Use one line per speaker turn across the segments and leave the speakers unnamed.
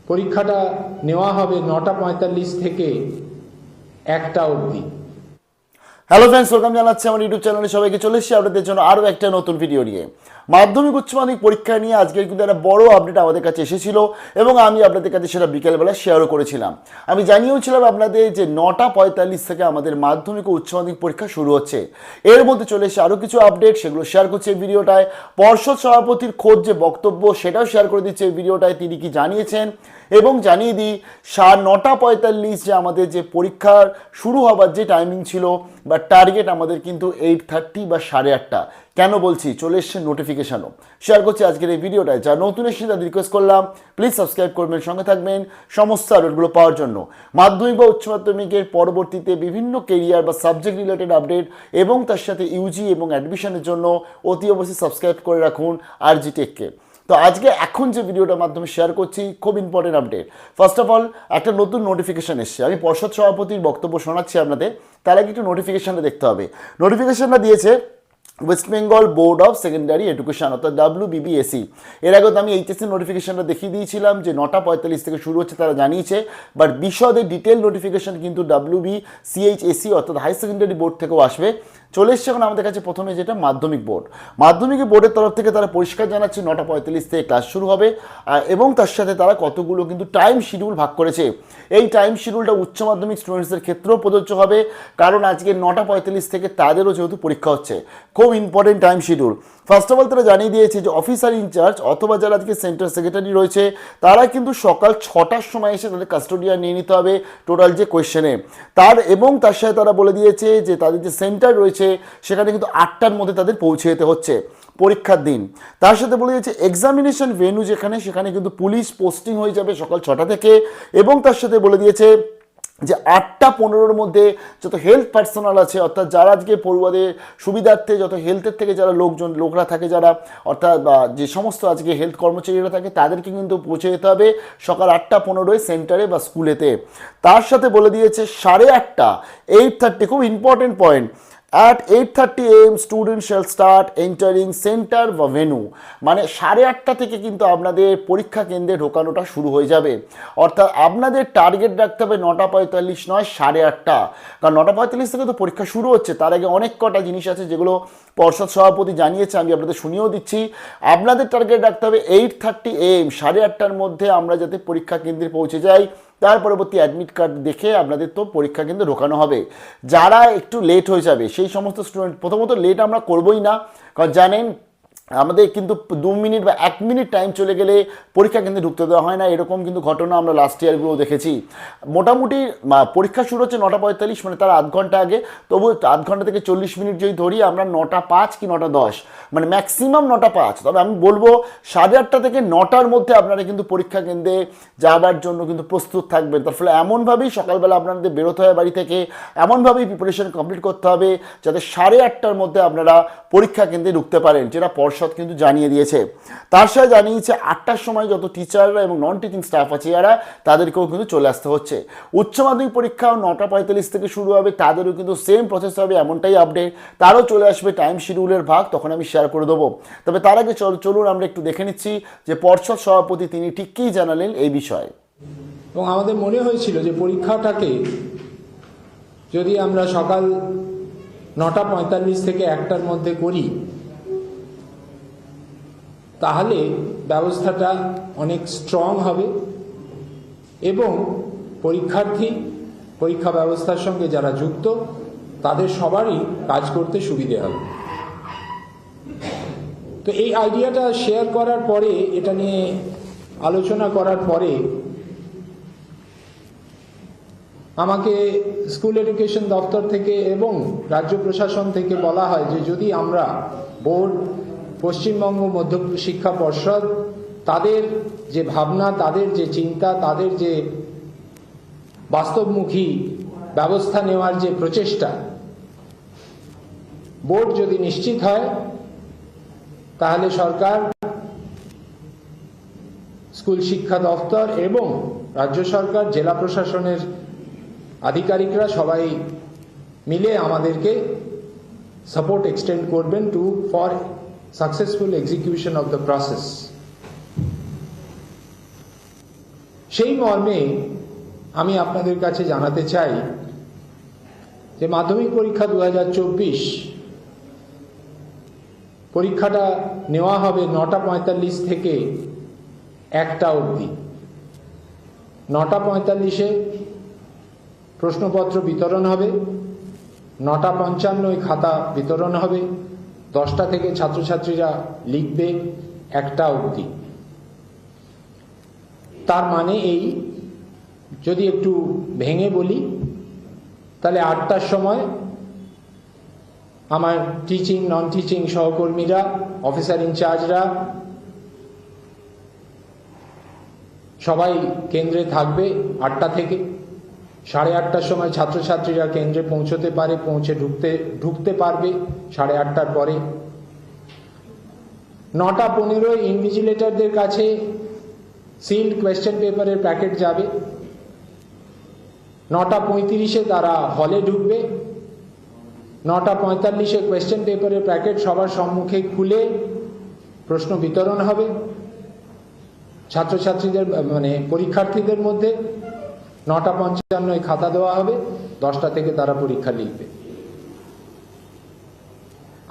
পরীক্ষাটা নেওয়া হবে 9:45 থেকে 1টা অবধি।
হ্যালো ফ্রেন্ডস, ওয়েলকাম জানাচ্ছি আমার ইউটিউব চ্যানেলে সবাইকে। চলে এসেছি আপনাদের জন্য আরও একটা নতুন ভিডিও নিয়ে। মাধ্যমিক উচ্চ মাধ্যমিক পরীক্ষা নিয়ে আজকে কিন্তু একটা বড় আপডেট আমাদের কাছে এসেছিল এবং আমি আপনাদের কাছে সেটা বিকেলবেলা শেয়ারও করেছিলাম। আমি জানিয়েওছিলাম আপনাদের যে 9:45 থেকে আমাদের মাধ্যমিক ও উচ্চ মাধ্যমিক পরীক্ষা শুরু হচ্ছে। এর মধ্যে চলে এসে আরও কিছু আপডেট, সেগুলো শেয়ার করছি এই ভিডিওটায়। পর্ষদ সভাপতির খোদ যে বক্তব্য সেটাও শেয়ার করে দিচ্ছে এই ভিডিওটায়, তিনি কি জানিয়েছেন। এবং জানিয়ে দিই 9:45 যে আমাদের যে পরীক্ষার শুরু হবার যে টাইমিং ছিল বা টার্গেট আমাদের কিন্তু 8:30 বা 8:30। কেন বলছি, চলে এসছে নোটিফিকেশানও। শেয়ার করছি আজকের এই ভিডিওটায়। যা নতুন এসেছে তাদের রিকোয়েস্ট করলাম প্লিজ সাবস্ক্রাইব করবেন, সঙ্গে থাকবেন সমস্ত আপডেটগুলো পাওয়ার জন্য। মাধ্যমিক বা উচ্চ মাধ্যমিকের পরবর্তীতে বিভিন্ন কেরিয়ার বা সাবজেক্ট রিলেটেড আপডেট এবং তার সাথে ইউজি এবং অ্যাডমিশনের জন্য অতি অবশ্যই সাবস্ক্রাইব করে রাখুন আরজি টেককে। তো আজকে এখন যে ভিডিওটার মাধ্যমে শেয়ার করছি খুব important update. First of all একটা নতুন নোটিফিকেশান এসছে। আমি পর্ষদ সভাপতির বক্তব্য শোনাচ্ছি আপনাদের, তার আগে একটু নোটিফিকেশানটা দেখতে হবে। নোটিফিকেশানটা দিয়েছে West Bengal board of secondary education অর্থাৎ WBBSE। এর আগে তো আমি এইচএসসি নোটিফিকেশনটা দেখিয়ে দিয়েছিলাম যে 9:45 থেকে শুরু হচ্ছে, তারা জানিয়েছে। বাট বিশদে ডিটেল নোটিফিকেশন কিন্তু WBCHSE অর্থাৎ হাই সেকেন্ডারি বোর্ড থেকেও আসবে। চলে এসছে এখন আমাদের কাছে প্রথমে যেটা মাধ্যমিক বোর্ড। মাধ্যমিক বোর্ডের তরফ থেকে তারা পরিষ্কার জানাচ্ছে 9:45 থেকে ক্লাস শুরু হবে এবং তার সাথে তারা কতগুলো কিন্তু টাইম শিডিউল ভাগ করেছে। এই টাইম শিডিউলটা উচ্চ মাধ্যমিক স্টুডেন্টসদের ক্ষেত্রেও প্রযোজ্য হবে, কারণ আজকে 9:45 থেকে তাদেরও যেহেতু পরীক্ষা হচ্ছে। খুব important time schedule. First of all তারা জানিয়ে দিয়েছে যে অফিসার ইনচার্জ অথবা যারা আজকে সেন্টার সেক্রেটারি রয়েছে তারা কিন্তু সকাল 6টার সময় এসে তাদের কাস্টোডিয়ান নিয়ে নিতে হবে টোটাল যে কোয়েশ্চেনে এবং তার সাথে তারা বলে দিয়েছে যে তাদের যে সেন্টার রয়েছে সেখানে কিন্তু 8টার মধ্যে তাদের পৌঁছে যেতে হচ্ছে পরীক্ষার দিন। তার সাথে বলে দিয়েছে এক্সামিনেশন ভেন্যু সেখানে কিন্তু পুলিশ পোস্টিং হয়ে যাবে সকাল 6টা থেকে। এবং তার সাথে বলে দিয়েছে যে 8:15-র মধ্যে যত হেলথ পার্সোনাল আছে অর্থাৎ যারা আজকে পড়ুয়াদের সুবিধার্থে যত হেলথের থেকে যারা লোকরা থাকে যারা অর্থাৎ যে সমস্ত আজকে হেলথ কর্মচারীরা থাকে তাদেরকে কিন্তু পৌঁছে যেতে হবে সকাল 8:15 সেন্টারে বা স্কুলেতে। তার সাথে বলে দিয়েছে 8:30 8:30 খুব important point. At 8:30 AM students shall start entering center বা ভেনু। মানে 8:30 থেকে কিন্তু আপনাদের পরীক্ষা কেন্দ্রে ঢোকানোটা শুরু হয়ে যাবে। অর্থাৎ আপনাদের টার্গেট রাখতে হবে 9:45 নয় 8:30, কারণ 9:45 থেকে তো পরীক্ষা শুরু হচ্ছে। তার আগে অনেক কটা জিনিস আছে যেগুলো পর্ষদ সভাপতি জানিয়েছে, আমি আপনাদের শুনিয়েও দিচ্ছি। আপনাদের টার্গেট রাখতে হবে 8:30 AM 8:30টার মধ্যে আমরা যাতে পরীক্ষা কেন্দ্রে পৌঁছে যাই। তার পরবর্তী অ্যাডমিট কার্ড দেখে আপনাদের তো পরীক্ষা কিন্তু ঢোকানো হবে। যারা একটু লেট হয়ে যাবে সেই সমস্ত স্টুডেন্ট, প্রথমত লেট আমরা করবোই না, কারণ জানেন আমাদের কিন্তু 2 মিনিট বা 1 মিনিট টাইম চলে গেলে পরীক্ষা কিন্তু ঢুকতে দেওয়া হয় না। এরকম কিন্তু ঘটনা আমরা লাস্ট ইয়ারগুলো দেখেছি। মোটামুটি পরীক্ষা শুরু হচ্ছে 9:45, মানে তার আধ ঘন্টা আগে। তবু আধ ঘন্টা থেকে 40 মিনিট যদি ধরি আমরা 9:05 কি 9:10, মানে ম্যাক্সিমাম 9:05। তবে আমি বলবো 8:30 থেকে 9টার মধ্যে আপনারা কিন্তু পরীক্ষা কেন্দ্রে যাবার জন্য কিন্তু প্রস্তুত থাকবেন। তার ফলে এমনভাবেই সকালবেলা আপনাদের বেরোতে হয় বাড়ি থেকে, এমনভাবেই প্রিপারেশন কমপ্লিট করতে হবে যাতে 8:30টার মধ্যে আপনারা পরীক্ষা কেন্দ্রে ঢুকতে পারেন, যেটা পর্ষদ কিন্তু জানিয়ে দিয়েছে। তার সাথে জানিয়েছে 8টার সময় যত টিচাররা এবং নন টিচিং স্টাফ আছে যারা তাদেরকেও কিন্তু চলে আসতে হচ্ছে। উচ্চ মাধ্যমিক পরীক্ষাও 9:45 থেকে শুরু হবে, তাদেরও কিন্তু সেম প্রসেস হবে, এমনটাই আপডেট। তারও চলে আসবে টাইম শিডিউলের ভাগ, তখন আমি শেয়ার করে দেবো। তবে তার আগে চলুন আমরা একটু দেখে নিচ্ছি যে পর্ষদ সভাপতি তিনি ঠিক কী জানালেন এই বিষয়ে।
এবং আমাদের মনে হয়েছিল যে পরীক্ষাটাকে যদি আমরা সকাল 9:45 থেকে 1টার মধ্যে করি তাহলে ব্যবস্থাটা অনেক স্ট্রং হবে এবং পরীক্ষা ব্যবস্থার সঙ্গে যারা যুক্ত তাদের সবারই কাজ করতে সুবিধে হবে। তো এই আইডিয়াটা শেয়ার করার পরে, এটা নিয়ে আলোচনা করার পরে আমাকে স্কুল এডুকেশন দপ্তর থেকে এবং রাজ্য প্রশাসন থেকে বলা হয় যে যদি আমরা বোর্ড, পশ্চিমবঙ্গ মধ্য শিক্ষা পর্ষদ, তাদের যে ভাবনা, তাদের যে চিন্তা, তাদের যে বাস্তবমুখী ব্যবস্থা নেওয়ার যে প্রচেষ্টা, বোর্ড যদি নিশ্চিত হয় তাহলে সরকার, স্কুল শিক্ষা দপ্তর এবং রাজ্য সরকার, জেলা প্রশাসনের আধিকারিকরা সবাই মিলে আমাদেরকে সাপোর্ট এক্সটেন্ড করবেন for successful execution of the process. সেই মর্মে আমি আপনাদের কাছে জানাতে চাই যে মাধ্যমিক পরীক্ষা 2024 পরীক্ষাটা নেওয়া হবে 9:45 থেকে 1টা অবধি। 9:45-এ প্রশ্নপত্র বিতরণ হবে, 9:55 খাতা বিতরণ হবে, 10টা থেকে ছাত্রছাত্রীরা লিখবে 1টা অবধি। তার মানে এই, যদি একটু ভেঙে বলি, তাহলে 8টার সময় আমার টিচিং নন টিচিং সহকর্মীরা, অফিসার ইনচার্জরা সবাই কেন্দ্রে থাকবে 8টা থেকে। 8:30টার সময় ছাত্রছাত্রীরা কেন্দ্রে পৌঁছতে পারে, ঢুকতে পারবে 8:30টার পরে। 9:15 ইনভিজিলেটরদের কাছে সিল্ড কোয়েশ্চেন পেপারের প্যাকেট যাবে। 9:35-এ তারা হলে ঢুকবে। 9:45-এ কোয়েশ্চেন পেপারের প্যাকেট সবার সম্মুখে খুলে প্রশ্ন বিতরণ হবে ছাত্রছাত্রীদের, মানে পরীক্ষার্থীদের মধ্যে। 9:55-এ খাতা দেওয়া হবে, 10টা থেকে তারা পরীক্ষা লিখবে।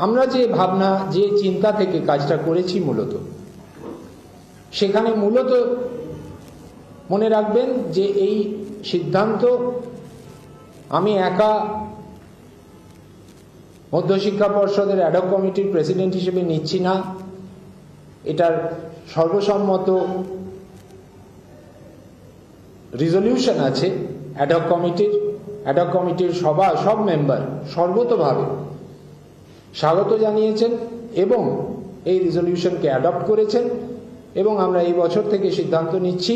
আমরা যে ভাবনা, যে চিন্তা থেকে কাজটা করেছি, মূলত সেখানে মূলত মনে রাখবেন যে এই সিদ্ধান্ত আমি একা মধ্যশিক্ষা পর্ষদের অ্যাডহক কমিটির প্রেসিডেন্ট হিসেবে নিচ্ছি না। এটার সর্বসম্মত রেজলিউশন আছে অ্যাডহক কমিটির সব মেম্বার সর্বতোভাবে স্বাগত জানিয়েছেন এবং এই রেজলিউশনকে অ্যাডপ্ট করেছেন। এবং আমরা এই বছর থেকে সিদ্ধান্ত নিচ্ছি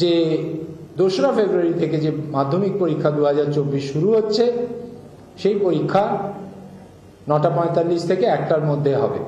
যে 2রা ফেব্রুয়ারি থেকে যে মাধ্যমিক পরীক্ষা 2024 শুরু হচ্ছে, সেই পরীক্ষা 9:45 থেকে 1টার মধ্যে হবে।